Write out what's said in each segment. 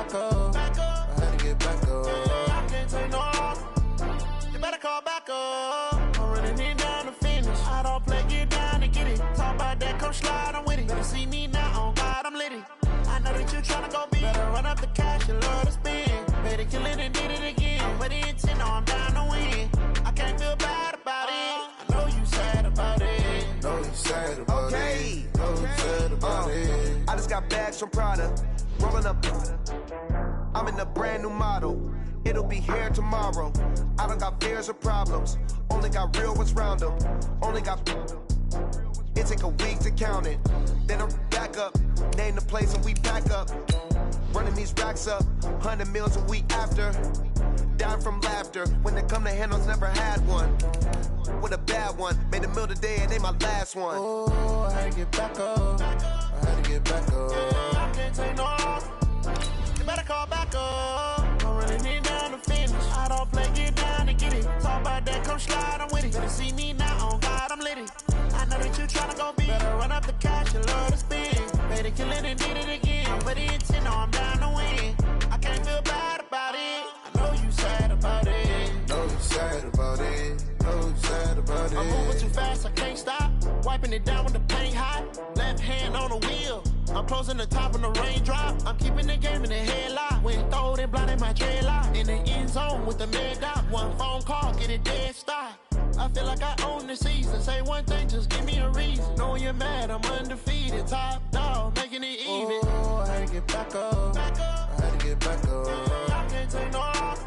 back up. I had to get back up. I can't take no loss. You better call back up. I'm running it down to finish. I don't play, get down to get it. Talk about that, come slide, I'm with it. Better see me now, on God, I'm litty. I know that you tryna go big. Better run up the cash, you love to spin. Better kill it and did it again. But the intent, no, I'm down to win. I can't feel bad about it. I know you sad about it. Know you sad about it. Know you sad about it. I just got bags from Prada. Rolling up. I'm in a brand new model. It'll be here tomorrow. I don't got fears or problems. Only got real ones round them. Only got. It take a week to count it. Then I'm back up. Name the place and we back up. Running these racks up. 100 meals a week after. Down from laughter. When it come to handles, never had one. With a bad one. Made a meal today and they my last one. Oh, I had to get back up. I had to get back up. I can't take no loss. You better call back up. I'm running it down to finish. I don't play, get down to get it. Talk about that, come slide, I'm with it. Better see me now, on God, I'm litty. I know that you tryna go big. Better run up the cash, you love to spin. Better kill it and did it again. But the intent, no, I'm down to win. I can't feel bad about it. I know you sad about it. Know you sad about it. Know you sad about it. I'm moving too fast, I can't stop. Wiping it down with the paint hot. Left hand on the wheel. I'm closing the top on the raindrop. I'm keeping the game in the headlock. When throwed and blinded my dreadlock. In the end zone with the mad dot. One phone call, get it dead stop. I feel like I own the season. Say one thing, just give me a reason. Knowing you're mad, I'm undefeated. Top dog, making it even. Oh, I had to get back up. I had to get back up. I can't take no loss.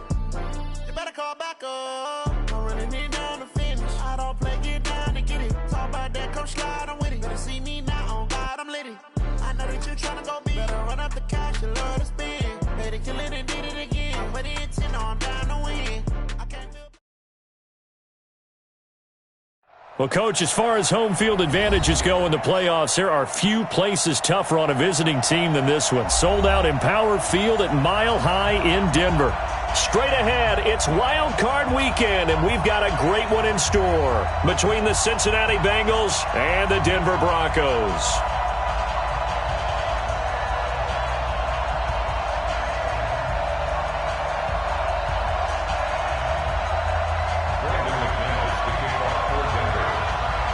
You better call back up. I'm running it down to finish. I don't play, get down to get it. Talk about that, come slide, I'm with it. Better see me now, on God, I'm litty. I know that you tryna go big. Better run up the cash, you love to spin. Better kill it and did it again. But the intent, no, I'm down to win. I can't feel. Well, Coach, as far as home field advantages go in the playoffs, there are few places tougher on a visiting team than this one. Sold out Empower Field at Mile High in Denver. Straight ahead, it's Wild Card Weekend, and we've got a great one in store between the Cincinnati Bengals and the Denver Broncos.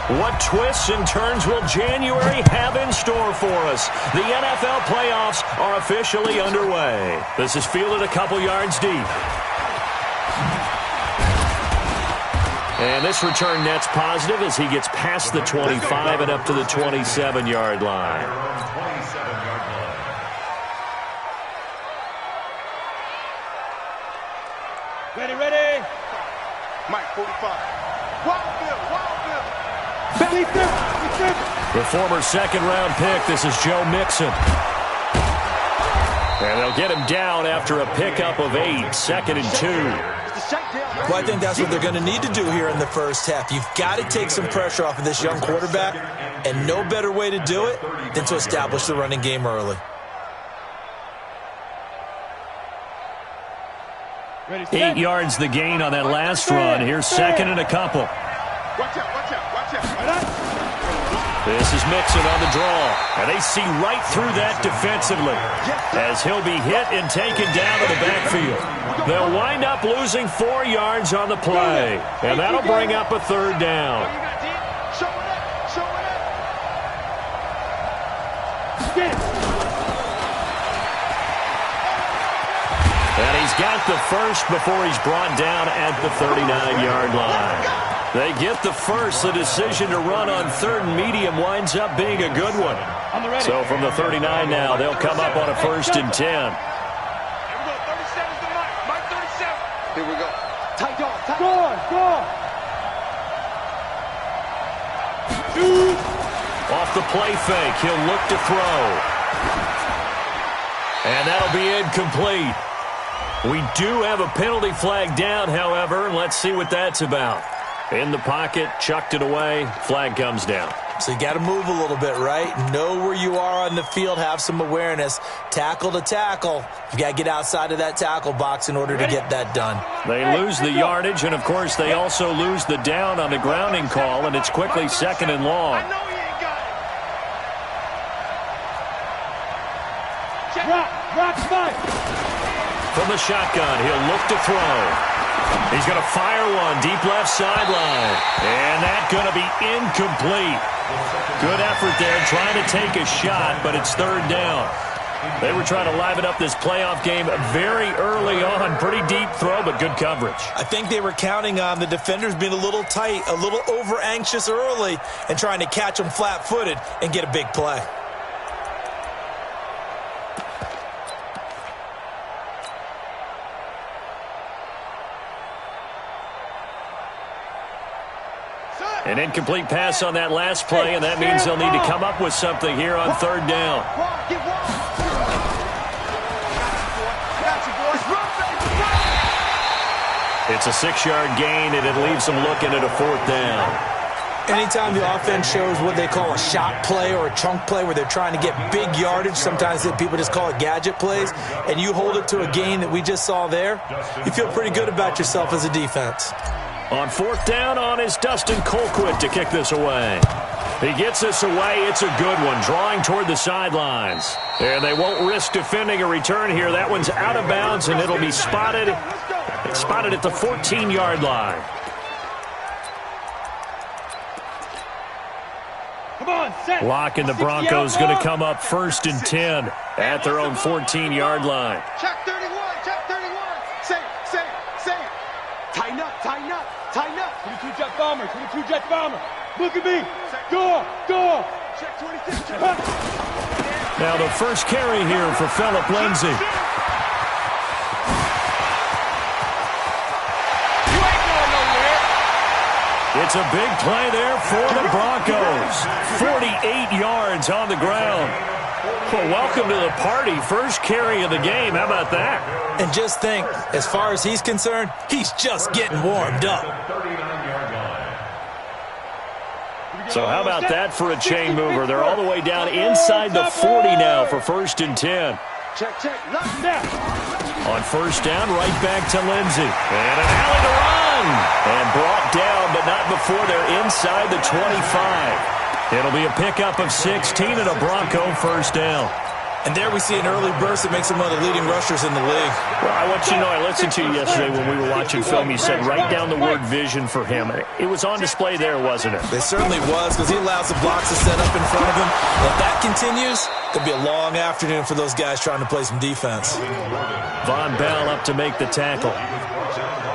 What twists and turns will January have in store for us? The NFL playoffs are officially underway. This is fielded a couple yards deep. And this return net's positive as he gets past the 25 and up to the 27-yard line. Ready. Mike, 45. Wild Bill. The former second-round pick, this is Joe Mixon. And they'll get him down after a pickup of 8, 2nd and 2. Well, I think that's what they're going to need to do here in the first half. You've got to take some pressure off of this young quarterback, and no better way to do it than to establish the running game early. 8 yards the gain on that last run. Here's 2nd and a couple. Watch out. This is Mixon on the draw, and they see right through that defensively as he'll be hit and taken down to the backfield. They'll wind up losing 4 yards on the play, and that'll bring up a 3rd down. And he's got the first before he's brought down at the 39-yard line. They get the first. The decision to run on 3rd and medium winds up being a good one. So from the 39 now, they'll come up on a 1st and 10. Here we go. 37's the Mike 37. Here we go. Tight dog. Off the play fake, he'll look to throw. And that'll be incomplete. We do have a penalty flag down, however, and let's see what that's about. In the pocket, chucked it away, flag comes down. So you got to move a little bit, right? Know where you are on the field, have some awareness. Tackle to tackle. You got to get outside of that tackle box in order to get that done. They lose the yardage, and of course they also lose the down on the grounding call, and it's quickly 2nd and long. Check. From the shotgun, he'll look to throw. He's going to fire one deep left sideline. And that's going to be incomplete. Good effort there trying to take a shot, but it's third down. They were trying to liven up this playoff game very early on. Pretty deep throw, but good coverage. I think they were counting on the defenders being a little tight, a little over-anxious early, and trying to catch them flat-footed and get a big play. An incomplete pass on that last play, and that means they'll need to come up with something here on third down. It's a 6-yard gain, and it leaves them looking at a fourth down. Anytime the offense shows what they call a shot play or a chunk play where they're trying to get big yardage, sometimes people just call it gadget plays, and you hold it to a gain that we just saw there, you feel pretty good about yourself as a defense. On fourth down is Dustin Colquitt to kick this away. He gets this away. It's a good one, drawing toward the sidelines. And they won't risk defending a return here. That one's out of bounds, and it'll be spotted. It's spotted at the 14-yard line. Lock and the Broncos going to come up 1st and 10 at their own 14-yard line. Check 31, check 31. Say it. Tighten up. 22 jet bomber, 22 jet bomber. Look at me. Go. Check 26. Now the first carry here for Phillip Lindsay. You ain't going nowhere. It's a big play there for the Broncos. 48 yards on the ground. Well, welcome to the party. First carry of the game. How about that? And just think, as far as he's concerned, he's just getting warmed up. So how about that for a chain mover? They're all the way down inside the 40 now for 1st and 10. Check. Knock him down. On first down, right back to Lindsay. And an alley to run. And brought down, but not before they're inside the 25. It'll be a pickup of 16 and a Bronco first down. And there we see an early burst that makes him one of the leading rushers in the league. Well, I want you to know, I listened to you yesterday when we were watching film. You said write down the word vision for him. It was on display there, wasn't it? It certainly was, because he allows the blocks to set up in front of him. If that continues, it'll be a long afternoon for those guys trying to play some defense. Von Bell up to make the tackle.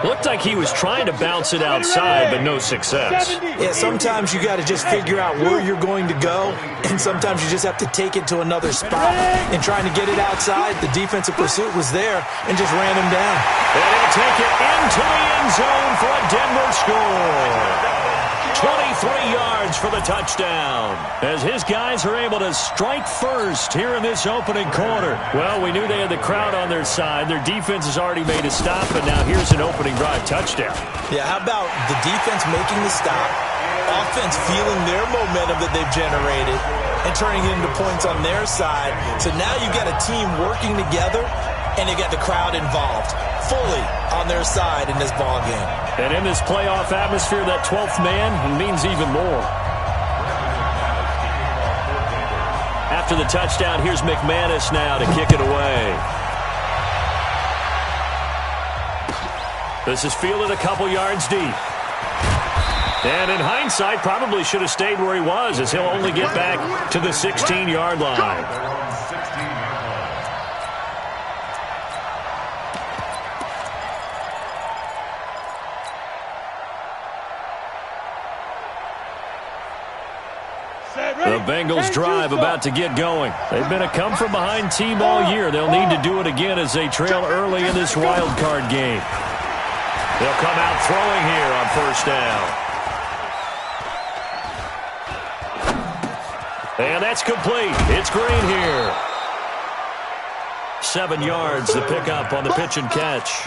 Looked like he was trying to bounce it outside, but no success. Yeah, sometimes you got to just figure out where you're going to go, and sometimes you just have to take it to another spot. And trying to get it outside, the defensive pursuit was there and just ran him down. And he'll take it into the end zone for a Denver score. 23 yards for the touchdown, as his guys are able to strike first here in this opening quarter. Well, we knew they had the crowd on their side. Their defense has already made a stop, and now here's an opening drive touchdown. Yeah, how about the defense making the stop, offense feeling their momentum that they've generated, and turning it into points on their side. So now you've got a team working together, and you got the crowd involved fully on their side in this ball game. And in this playoff atmosphere, that 12th man means even more. After the touchdown, here's McManus now to kick it away. This is fielded a couple yards deep. And in hindsight, probably should have stayed where he was, as he'll only get back to the 16-yard line. The Bengals drive about to get going. They've been a come-from-behind team all year. They'll need to do it again as they trail early in this wild card game. They'll come out throwing here on first down. And that's complete. It's Green here. 7 yards, the pickup on the pitch and catch.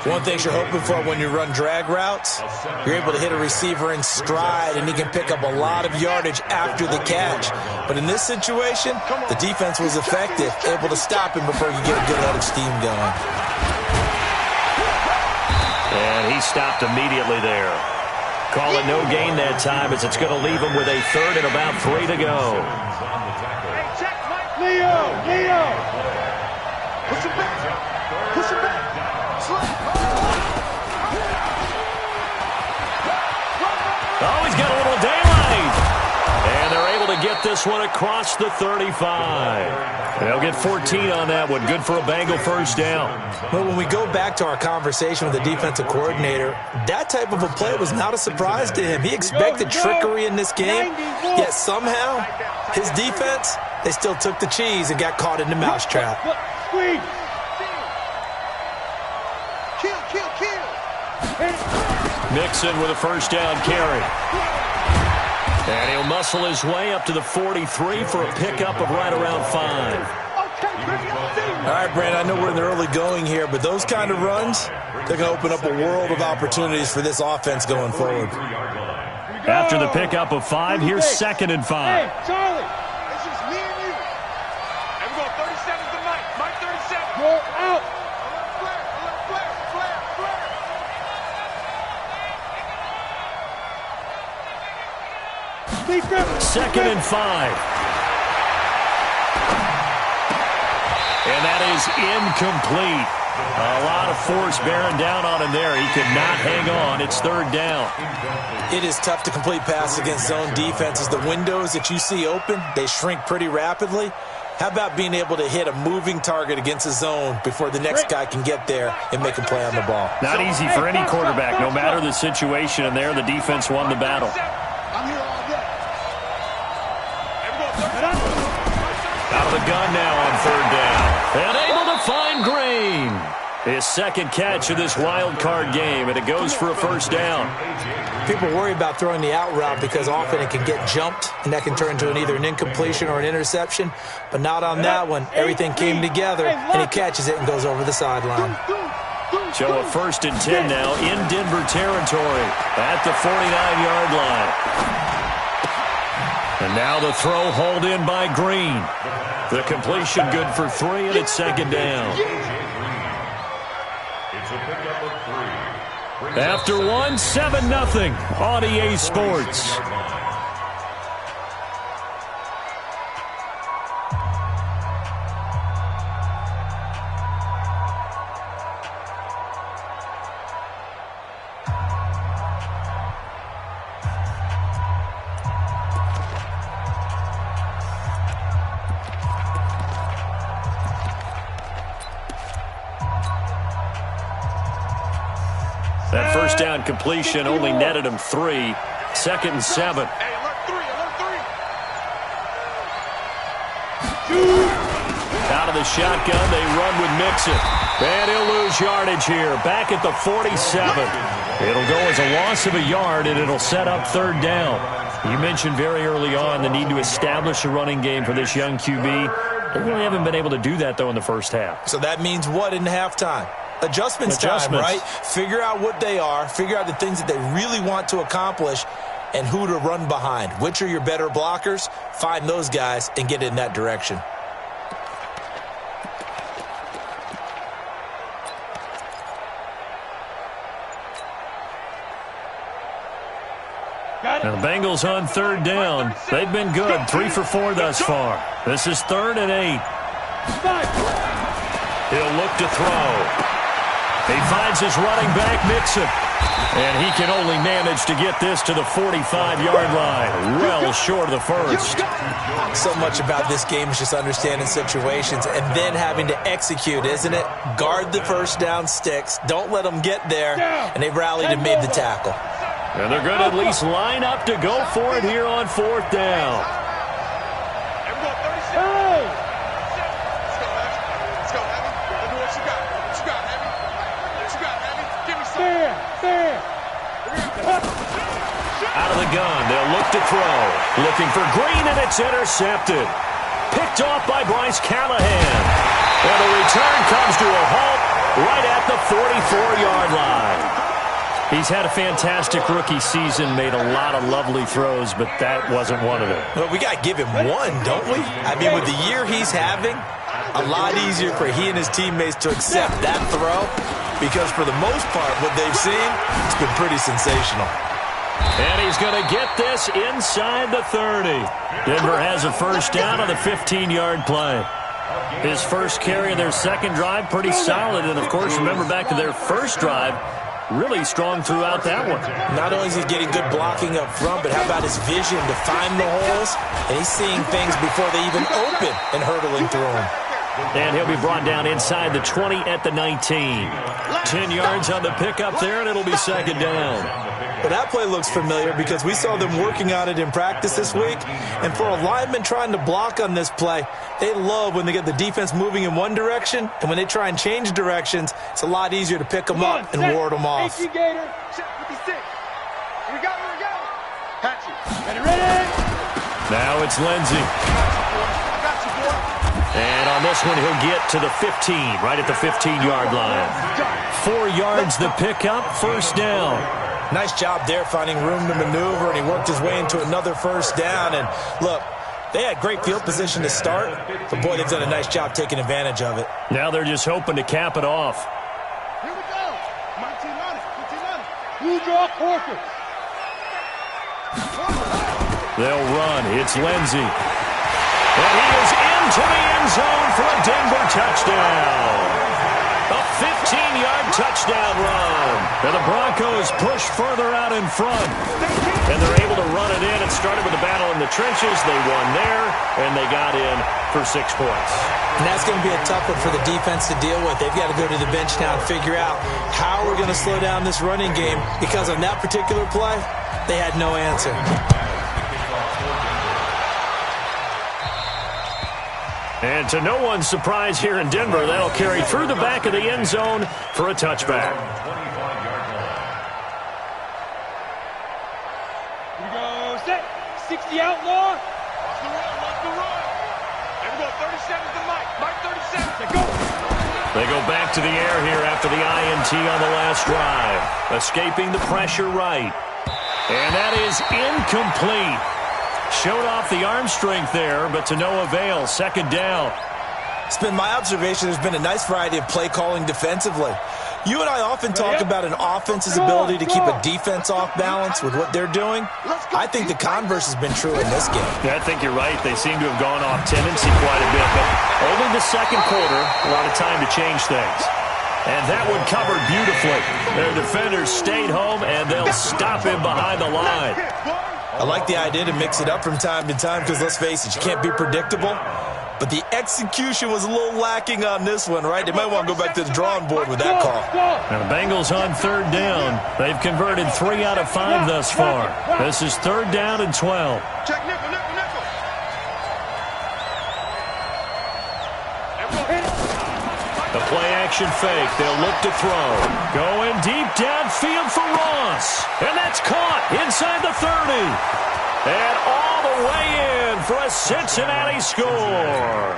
One thing you're hoping for when you run drag routes, you're able to hit a receiver in stride, and he can pick up a lot of yardage after the catch. But in this situation, the defense was effective, able to stop him before you get a good head of steam going. And he stopped immediately there. Call it no gain that time, as it's going to leave him with a third and about 3 to go. Hey, check Mike. Leo! Push him back. Push him back. Oh, he's got a little daylight. And they're able to get this one across the 35. They'll get 14 on that one. Good for a Bengal first down. Well, when we go back to our conversation with the defensive coordinator, that type of a play was not a surprise to him. He expected trickery in this game, yet somehow his defense, they still took the cheese and got caught in the mousetrap. Squeeze. Mixon with a first down carry. And he'll muscle his way up to the 43 for a pickup of right around 5. All right, Brandon, I know we're in the early going here, but those kind of runs, they're going to open up a world of opportunities for this offense going forward. After the pickup of 5, here's 2nd and 5. Hey, Charlie. It's just me and you. And we're going 37 to Mike. Mike 37. Go out. Second and 5. And that is incomplete. A lot of force bearing down on him there. He could not hang on. It's 3rd down. It is tough to complete passes against zone defenses. The windows that you see open, they shrink pretty rapidly. How about being able to hit a moving target against a zone before the next guy can get there and make a play on the ball? Not easy for any quarterback, no matter the situation. And there, the defense won the battle. I'm here all day. Out of the gun now on 3rd down. And able to find Green. His second catch of this wild card game, and it goes for a first down. People worry about throwing the out route because often it can get jumped, and that can turn into either an incompletion or an interception. But not on that one. Everything came together, and he catches it and goes over the sideline. So a 1st and 10 now in Denver territory at the 49-yard line. And now the throw hauled in by Green. The completion good for 3, and it's 2nd down. After 1, 7-0 on EA Sports. That first down completion only netted him 3. 2nd and 7. Hey, alert 3. Out of the shotgun, they run with Mixon. And he'll lose yardage here. Back at the 47. It'll go as a loss of a yard, and it'll set up 3rd down. You mentioned very early on the need to establish a running game for this young QB. They really haven't been able to do that, though, in the first half. So that means what in halftime? Adjustments time, right? Figure out what they are, figure out the things that they really want to accomplish, and who to run behind. Which are your better blockers? Find those guys and get in that direction. Now the Bengals on 3rd down. They've been good, 3 for 4 thus far. This is 3rd and 8. He'll look to throw. He finds his running back, Mixon. And he can only manage to get this to the 45-yard line. Well short of the first. So much about this game is just understanding situations and then having to execute, isn't it? Guard the first down sticks. Don't let them get there. And they've rallied and made the tackle. And they're going to at least line up to go for it here on 4th down. Out of the gun, they'll look to throw. Looking for Green, and it's intercepted. Picked off by Bryce Callahan. And the return comes to a halt right at the 44-yard line. He's had a fantastic rookie season, made a lot of lovely throws, but that wasn't one of them. Well, we got to give him one, don't we? I mean, with the year he's having, a lot easier for he and his teammates to accept that throw because for the most part, what they've seen, it's been pretty sensational. And he's going to get this inside the 30. Denver has a first down on the 15-yard play. His first carry of their second drive, pretty solid. And, of course, remember back to their first drive, really strong throughout that one. Not only is he getting good blocking up front, but how about his vision to find the holes? And he's seeing things before they even open and hurdling through them. And he'll be brought down inside the 20 at the 19. 10 yards on the pickup there, and it'll be second down. But that play looks familiar because we saw them working on it in practice this week. And for a lineman trying to block on this play, they love when they get the defense moving in one direction. And when they try and change directions, it's a lot easier to pick them up and ward them off. Check 56. Here we go, here we go. Patch it. Ready? Now it's Lindsey. And on this one, he'll get to the 15, right at the 15-yard line. 4 yards the pickup, first down. Nice job there finding room to maneuver, and he worked his way into another first down. And look, they had great field position to start, but boy, they've done a nice job taking advantage of it. Now they're just hoping to cap it off. Here we go. My team on it. Blue draw Corker. They'll run. It's Lindsey. And he is into the end zone for a Denver touchdown. A 15-yard touchdown run. And the Broncos push further out in front. And they're able to run it in. It started with a battle in the trenches. They won there, and they got in for 6 points. And that's going to be a tough one for the defense to deal with. They've got to go to the bench now and figure out how we're going to slow down this running game, because on that particular play, they had no answer. And to no one's surprise here in Denver, that'll carry through the back of the end zone for a touchback. Here we go, set. 60 outlaw. Watch the run. There we go, 37's the Mike 37. Go. They go back to the air here after the INT on the last drive. Escaping the pressure right. And that is incomplete. Showed off the arm strength there, but to no avail. Second down. It's been my observation there's been a nice variety of play calling defensively. You and I often talk about an offense's ability to keep a defense off balance with what they're doing. I think the converse has been true in this game. Yeah, I think you're right. They seem to have gone off tendency quite a bit, but only the second quarter, a lot of time to change things. And that one covered beautifully. Their defenders stayed home, and they'll stop him behind the line. I like the idea to mix it up from time to time because, let's face it, you can't be predictable. But the execution was a little lacking on this one, right? They might want to go back to the drawing board with that call. Now the Bengals on third down. They've converted 3 out of 5 thus far. This is third down and 12. Check nickel. The play-action fake. They'll look to throw. Going deep downfield for Ross. And that's caught inside the 30. And all the way in for a Cincinnati score.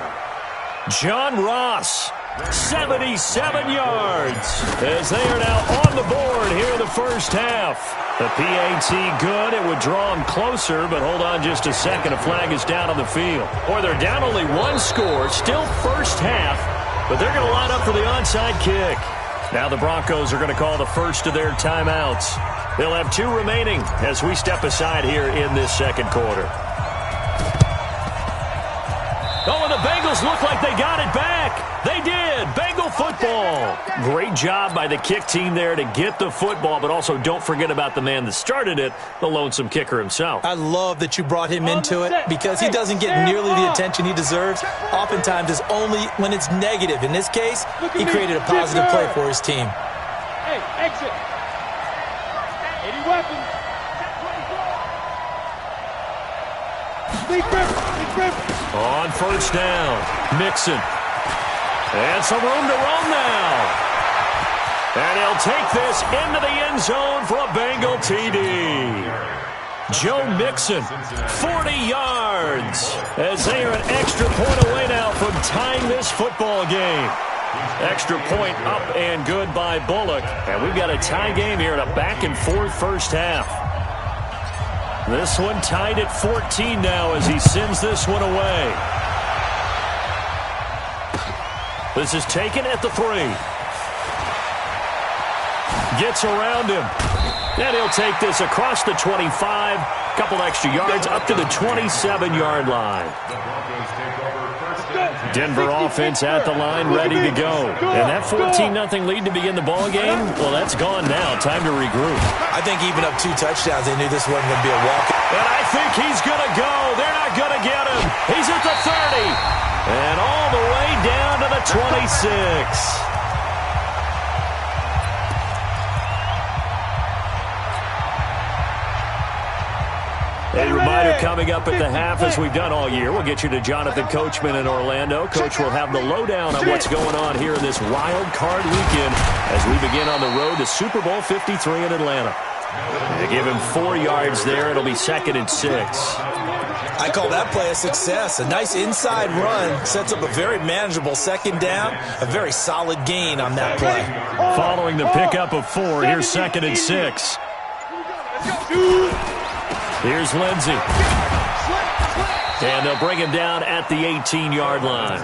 John Ross, 77 yards, as they are now on the board here in the first half. The PAT good. It would draw them closer, but hold on just a second. A flag is down on the field. Boy, they're down only 1 score. Still first half. But they're going to line up for the onside kick. Now the Broncos are going to call the first of their timeouts. They'll have 2 remaining as we step aside here in this second quarter. Oh, and the Bengals look like they got it back. They did. Bengal football. Great job by the kick team there to get the football, but also don't forget about the man that started it, the lonesome kicker himself. I love that you brought him into it because he doesn't get nearly the attention he deserves. Oftentimes it's only when it's negative. In this case, he created a positive play for his team. Hey, exit. 80 weapons. Big grip. On first down, Mixon. And some room to run now. And he'll take this into the end zone for a Bengal TD. Joe Mixon, 40 yards, as they are an extra point away now from tying this football game. Extra point up and good by Bullock. And we've got a tie game here in a back-and-forth first half. This one tied at 14 now as he sends this one away. This is taken at the 3. Gets around him. And he'll take this across the 25. Couple extra yards up to the 27-yard line. Denver offense at the line, ready to go. And that 14-0 lead to begin the ball game, well, that's gone now. Time to regroup. I think even up 2 touchdowns, they knew this wasn't going to be a walk. And I think he's going to go. They're not going to get him. He's at the 30. And all the way down to the 26. A reminder coming up at the half, as we've done all year. We'll get you to Jonathan Coachman in Orlando. Coach will have the lowdown on what's going on here in this wild card weekend as we begin on the road to Super Bowl 53 in Atlanta. They give him 4 yards there. It'll be 2nd and 6. I call that play a success. A nice inside run sets up a very manageable 2nd down. A very solid gain on that play. Following the pickup of 4, here's 2nd and 6. Here's Lindsey. And they'll bring him down at the 18-yard line.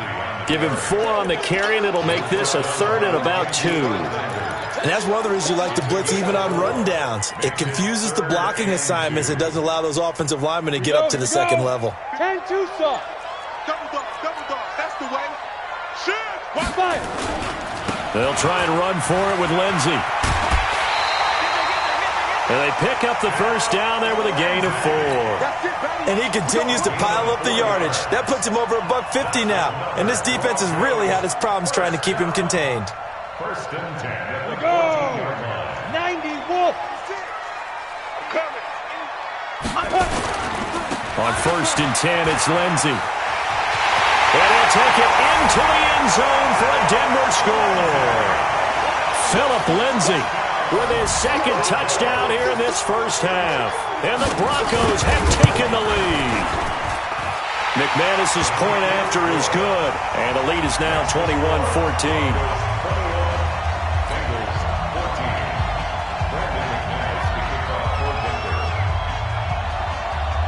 Give him 4 on the carry, and it'll make this a 3rd and about 2. And that's one of the reasons you like to blitz even on run downs. It confuses the blocking assignments. It doesn't allow those offensive linemen to get up to the 2nd level. 10-2 stop. Double dog. That's the way. Shoot. One fire. They'll try and run for it with Lindsey. And they pick up the first down there with a gain of 4. And he continues to pile up the yardage. That puts him over $150 now. And this defense has really had its problems trying to keep him contained. 1st and 10. Go! 90 Wolf. On 1st and 10, it's Lindsey. And he'll take it into the end zone for a Denver score. Phillip Lindsey with his 2nd touchdown here in this first half. And the Broncos have taken the lead. McManus's point after is good. And the lead is now 21-14.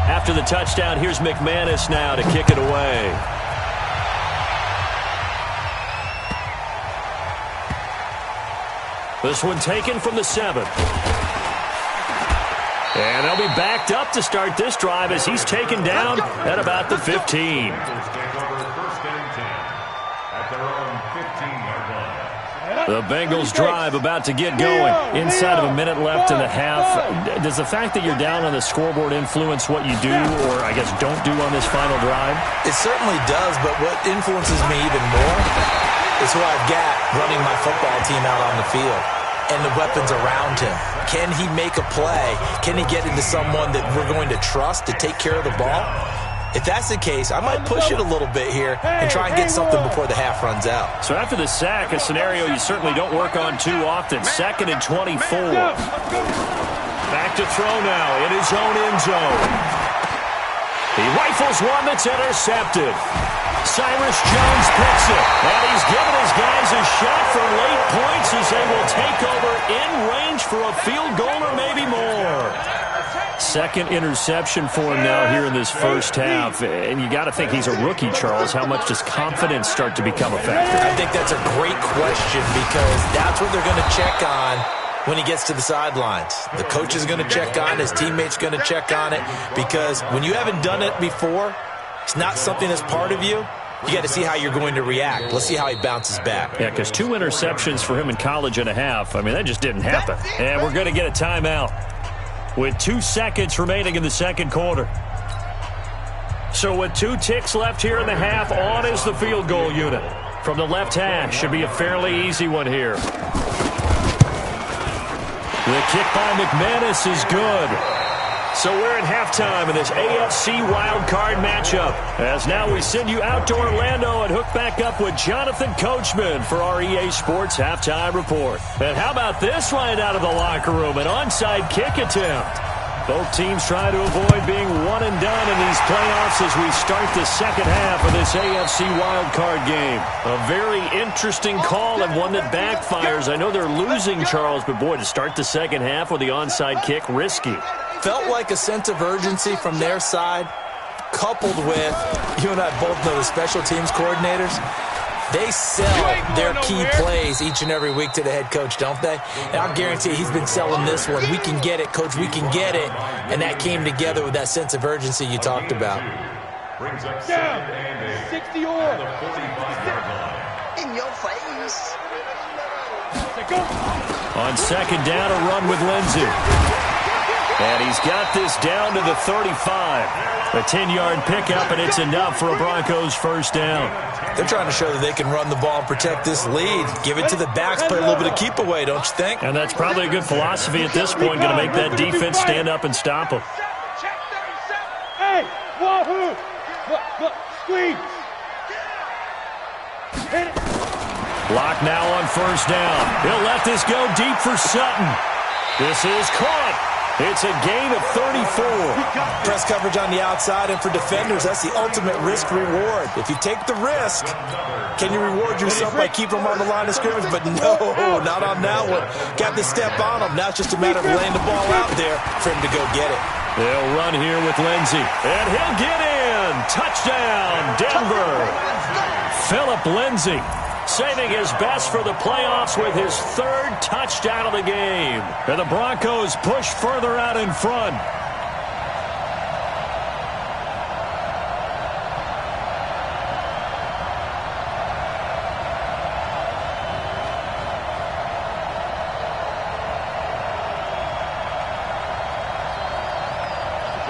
After the touchdown, here's McManus now to kick it away. This one taken from the 7. And they'll be backed up to start this drive as he's taken down at about the 15. The Bengals drive about to get going. Inside of a minute left in the half. Does the fact that you're down on the scoreboard influence what you do, or I guess don't do on this final drive? It certainly does, but what influences me even more is who I've got running my football team out on the field and the weapons around him. Can he make a play? Can he get into someone that we're going to trust to take care of the ball? If that's the case, I might push it a little bit here and try and get something before the half runs out. So after the sack, a scenario you certainly don't work on too often. 2nd and 24. Back to throw now in his own end zone. He rifles one that's intercepted. Cyrus Jones picks it. And he's given his guys a shot for late points as they will take over in range for a field goal or maybe more. 2nd interception for him now here in this first half. And you got to think he's a rookie, Charles. How much does confidence start to become a factor? I think that's a great question because that's what they're going to check on when he gets to the sidelines. The coach is going to check on, his teammates going to check on it, because when you haven't done it before, it's not something that's part of you. You got to see how you're going to react. Let's see how he bounces back. Yeah, because 2 interceptions for him in college and a half. I mean, that just didn't happen. And we're going to get a timeout with 2 seconds remaining in the 2nd quarter. So with 2 ticks left here in the half, on is the field goal unit. From the left hash, should be a fairly easy one here. The kick by McManus is good. So we're at halftime in this AFC wildcard matchup. As now we send you out to Orlando and hook back up with Jonathan Coachman for our EA Sports Halftime Report. And how about this right out of the locker room? An onside kick attempt. Both teams try to avoid being one and done in these playoffs as we start the 2nd half of this AFC wildcard game. A very interesting call and one that backfires. I know they're losing, Charles, but boy, to start the 2nd half with the onside kick, risky. Felt like a sense of urgency from their side, coupled with, you and I both know the special teams coordinators. They sell their key plays each and every week to the head coach, don't they? And I'll guarantee he's been selling this one. We can get it, coach, we can get it. And that came together with that sense of urgency you talked about. Brings up 2nd and 60 or. In your face. On second down, a run with Lindsey. And he's got this down to the 35. A 10-yard pickup, and it's enough for a Broncos first down. They're trying to show that they can run the ball and protect this lead. Give it to the backs, play a little bit of keep away, don't you think? And that's probably a good philosophy at this point, going to make that defense stand up and stop them. Hey, wahoo! Look, squeeze. Hit it. Lock now on first down. He'll let this go deep for Sutton. This is caught. It's a gain of 34. Press coverage on the outside, and for defenders, that's the ultimate risk-reward. If you take the risk, can you reward yourself by keeping them on the line of scrimmage? But no, not on that one. Got to step on them. Now it's just a matter of laying the ball out there for him to go get it. They'll run here with Lindsey, and he'll get in. Touchdown, Denver. Philip Lindsey saving his best for the playoffs with his third touchdown of the game. And the Broncos push further out in front.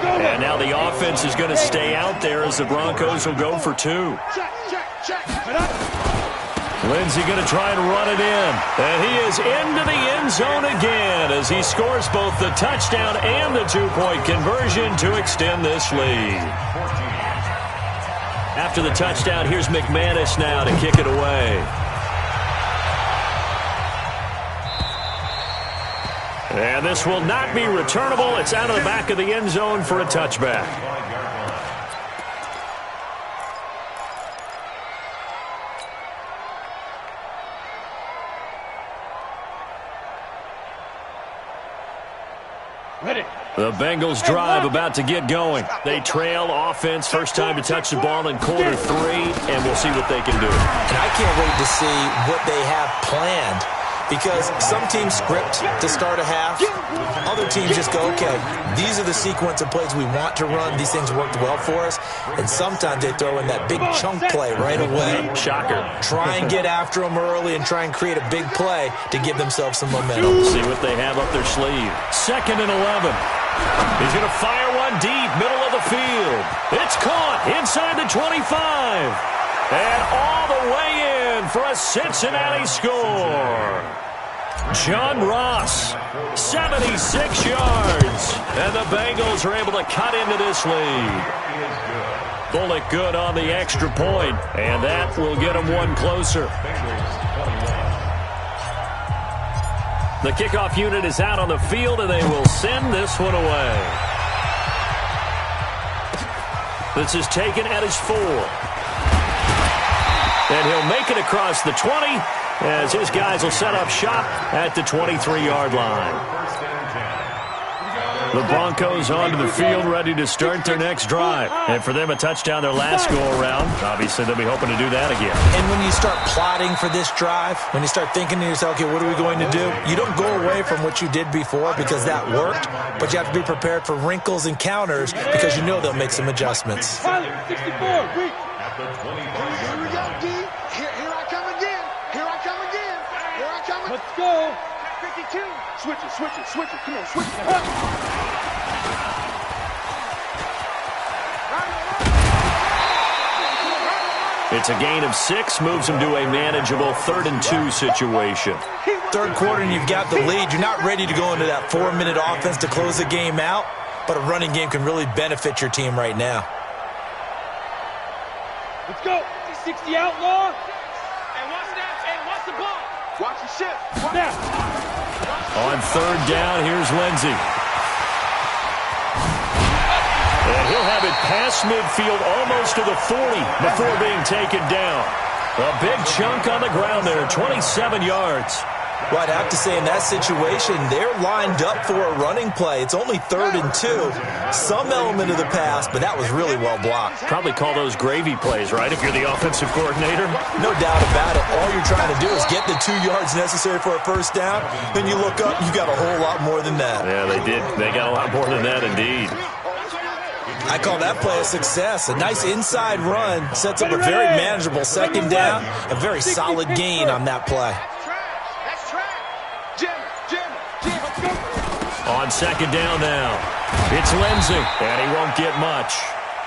And now the offense is going to stay out there as the Broncos will go for two. Check. Lindsey going to try and run it in. And he is into the end zone again as he scores both the touchdown and the two-point conversion to extend this lead. After the touchdown, here's McManus now to kick it away. And this will not be returnable. It's out of the back of the end zone for a touchback. The Bengals drive about to get going. They trail offense, first time to touch the ball in quarter three, and we'll see what they can do. And I can't wait to see what they have planned, because some teams script to start a half. Other teams just go, okay, these are the sequence of plays we want to run. These things worked well for us. And sometimes they throw in that big chunk play right away. Shocker. Try and get after them early and try and create a big play to give themselves some momentum. See what they have up their sleeve. 2nd and 11. He's going to fire one deep, middle of the field. It's caught inside the 25. And all the way in for a Cincinnati score. John Ross, 76 yards. And the Bengals are able to cut into this lead. Bullock good on the extra point, and that will get them one closer. The kickoff unit is out on the field, and they will send this one away. This is taken at his 4. And he'll make it across the 20 as his guys will set up shop at the 23-yard line. The Broncos onto the field, ready to start their next drive. And for them, a touchdown their last go-around. Obviously, they'll be hoping to do that again. And when you start plotting for this drive, when you start thinking to yourself, okay, what are we going to do? You don't go away from what you did before because that worked, but you have to be prepared for wrinkles and counters because you know they'll make some adjustments. 64, weak. Here we go, D. Here I come again. Here I come again. Here I come again. Let's go. 52. Switch it. Come on, switch it. It's a gain of 6, moves them to a manageable 3rd and 2 situation. Third quarter and you've got the lead. You're not ready to go into that 4-minute offense to close the game out, but a running game can really benefit your team right now. Let's go. 60 outlaw. And watch the ball. Watch the shift. Now. On 3rd down, here's Lindsey. And he'll have it past midfield almost to the 40 before being taken down. A big chunk on the ground there, 27 yards. Well, I'd have to say in that situation, they're lined up for a running play. It's only 3rd and 2. Some element of the pass, but that was really well blocked. Probably call those gravy plays, right, if you're the offensive coordinator? No doubt about it. All you're trying to do is get the 2 yards necessary for a first down. Then you look up, you got a whole lot more than that. Yeah, they did. They got a lot more than that, indeed. I call that play a success. A nice inside run sets up a very manageable second down. A very solid gain on that play. On second down now, it's Lindsey, and he won't get much.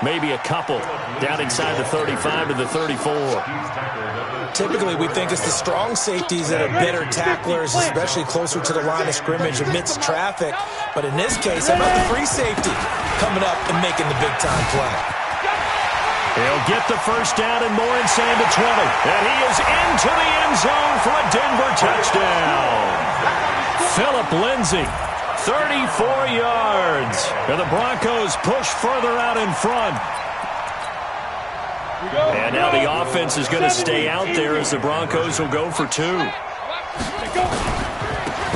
Maybe a couple down inside the 35 to the 34. Typically, we think it's the strong safeties that are better tacklers, especially closer to the line of scrimmage amidst traffic. But in this case, how about the free safety coming up and making the big-time play? He'll get the first down and more inside the 20. And he is into the end zone for a Denver touchdown. Philip Lindsey, 34 yards. And the Broncos push further out in front. And now the offense is going to stay out there as the Broncos will go for 2.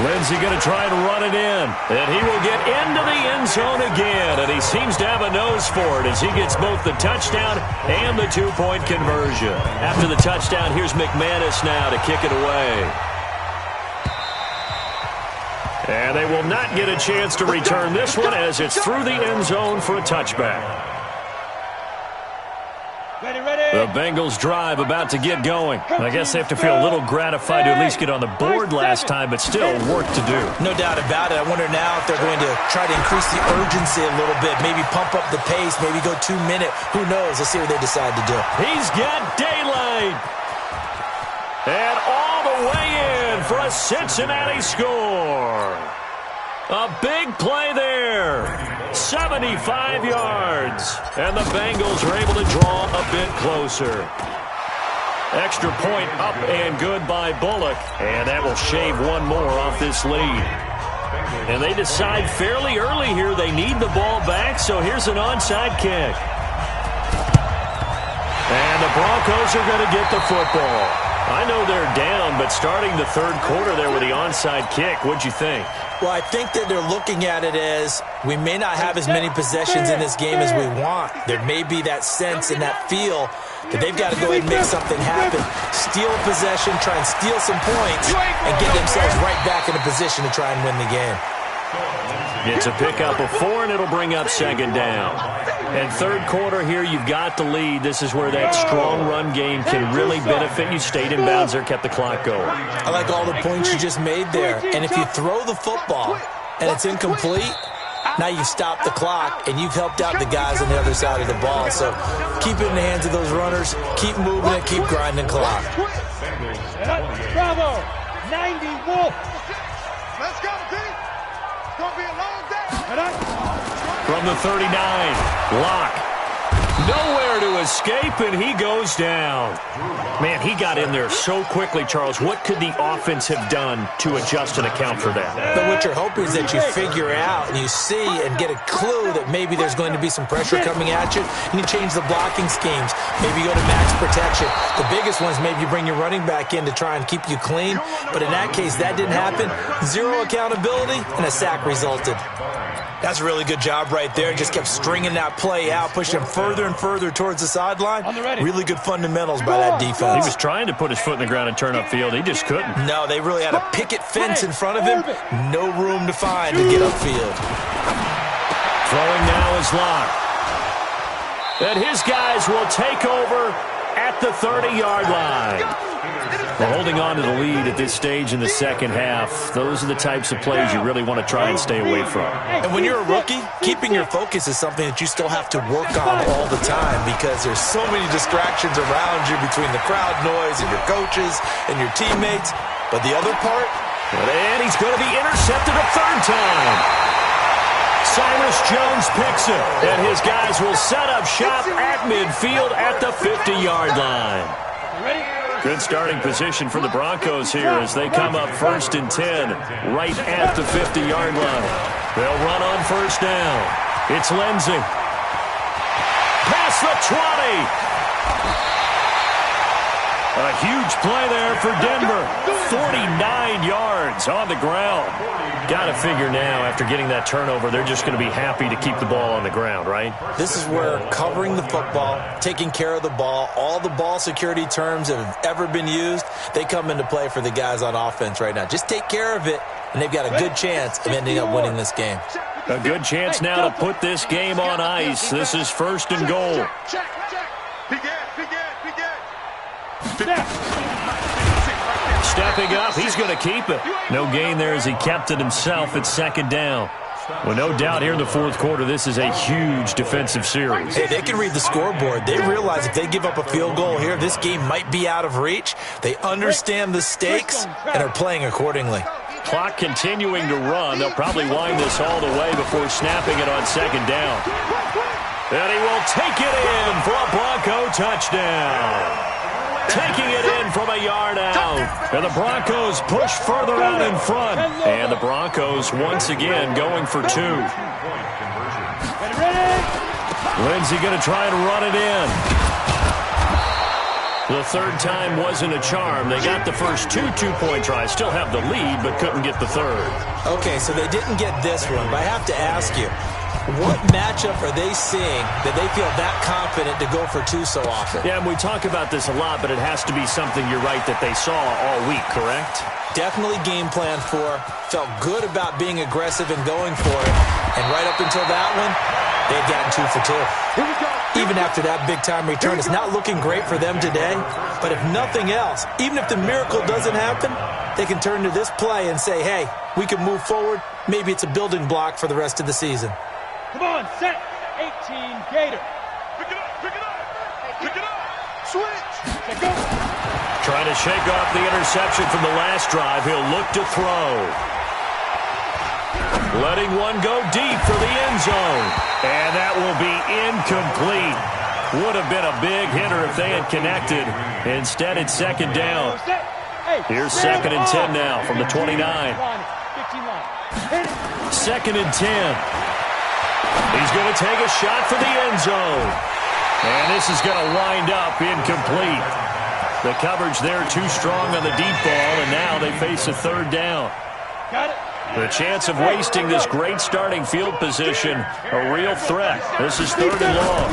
Lindsey going to try and run it in. And he will get into the end zone again. And he seems to have a nose for it as he gets both the touchdown and the 2-point conversion. After the touchdown, here's McManus now to kick it away. And they will not get a chance to return this one as it's through the end zone for a touchback. The Bengals drive about to get going. I guess they have to feel a little gratified to at least get on the board last time, but still work to do. No doubt about it. I wonder now if they're going to try to increase the urgency a little bit, maybe pump up the pace, maybe go 2-minute. Who knows? Let's see what they decide to do. He's got daylight. And all the way in for a Cincinnati score. A big play there. 75 yards. And the Bengals are able to draw a bit closer. Extra point up and good by Bullock. And that will shave one more off this lead. And they decide fairly early here they need the ball back, so here's an onside kick. And the Broncos are going to get the football. I know they're down, but starting the third quarter there with the onside kick, what'd you think? Well, I think that they're looking at it as we may not have as many possessions in this game as we want. There may be that sense and that feel that they've got to go ahead and make something happen. Steal a possession, try and steal some points, and get themselves right back in a position to try and win the game. It's a pickup of 4, and it'll bring up second down. And third quarter here, you've got the lead. This is where that strong run game can really benefit you. Stayed in bounds there, kept the clock going. I like all the points you just made there. And if you throw the football and it's incomplete, now you've stopped the clock and you've helped out the guys on the other side of the ball. So keep it in the hands of those runners. Keep moving it. Keep grinding the clock. Bravo! 90 Wolf! Let's go, team! It's going to be a long day. From the 39, Locke. Nowhere to escape, and he goes down. Man, he got in there so quickly, Charles. What could the offense have done to adjust and account for that? But what you're hoping is that you figure out and you see and get a clue that maybe there's going to be some pressure coming at you, and you change the blocking schemes. Maybe you go to max protection. The biggest one is maybe you bring your running back in to try and keep you clean. But in that case, that didn't happen. Zero accountability, and a sack resulted. That's a really good job right there. Just kept stringing that play out, pushing him further and further towards the sideline. Really good fundamentals by that defense. He was trying to put his foot in the ground and turn upfield. He just couldn't. No, they really had a picket fence in front of him. No room to find to get upfield. Throwing now is Locke. And his guys will take over at the 30-yard line. We're holding on to the lead at this stage in the second half. Those are the types of plays you really want to try and stay away from. And when you're a rookie, keeping your focus is something that you still have to work on all the time because there's so many distractions around you between the crowd noise and your coaches and your teammates. But the other part? And he's going to be intercepted a third time. Cyrus Jones picks it, and his guys will set up shop at midfield at the 50-yard line. Good starting position for the Broncos here as they come up 1st and 10 right at the 50-yard line. They'll run on first down. It's Lindsey. Past the 20. A huge play there for Denver. 49 yards on the ground. Got to figure now, after getting that turnover, they're just going to be happy to keep the ball on the ground, right? This is where covering the football, taking care of the ball, all the ball security terms that have ever been used, they come into play for the guys on offense right now. Just take care of it, and they've got a good chance of ending up winning this game. A good chance now to put this game on ice. This is 1st and goal. Check. Begin. Stepping up, he's going to keep it. No gain there as he kept it himself at 2nd down. Well, no doubt here in the 4th quarter, this is a huge defensive series. Hey, they can read the scoreboard. They realize if they give up a field goal here, this game might be out of reach. They understand the stakes and are playing accordingly. Clock continuing to run. They'll probably wind this all the way before snapping it on 2nd down. And he will take it in for a Bronco touchdown. Taking it in from a yard out. And the Broncos push further out in front. And the Broncos once again going for 2. Lindsey going to try and run it in. The 3rd time wasn't a charm. They got the first 2 two-point tries. Still have the lead, but couldn't get the 3rd. Okay, so they didn't get this one, but I have to ask you, what matchup are they seeing that they feel that confident to go for 2 so often? Yeah, and we talk about this a lot, but it has to be something, you're right, that they saw all week, correct? Definitely game plan for. Felt good about being aggressive and going for it. And right up until that one, they've gotten 2 for 2. Even after that big-time return, it's not looking great for them today. But if nothing else, even if the miracle doesn't happen, they can turn to this play and say, hey, we can move forward. Maybe it's a building block for the rest of the season. Come on, set. 18, Gator. Pick it up. Switch. Check go. Trying to shake off the interception from the last drive. He'll look to throw. Letting one go deep for the end zone. And that will be incomplete. Would have been a big hitter if they had connected. Instead, it's 2nd down. Here's 2nd and 10 now from the 29. 2nd and 10. He's going to take a shot for the end zone. And this is going to wind up incomplete. The coverage there too strong on the deep ball, and now they face a 3rd down. Got it. The chance of wasting this great starting field position, a real threat. This is 3rd and long.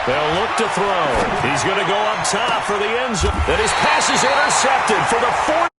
They'll look to throw. He's going to go up top for the end zone. And his pass is intercepted for the 4th.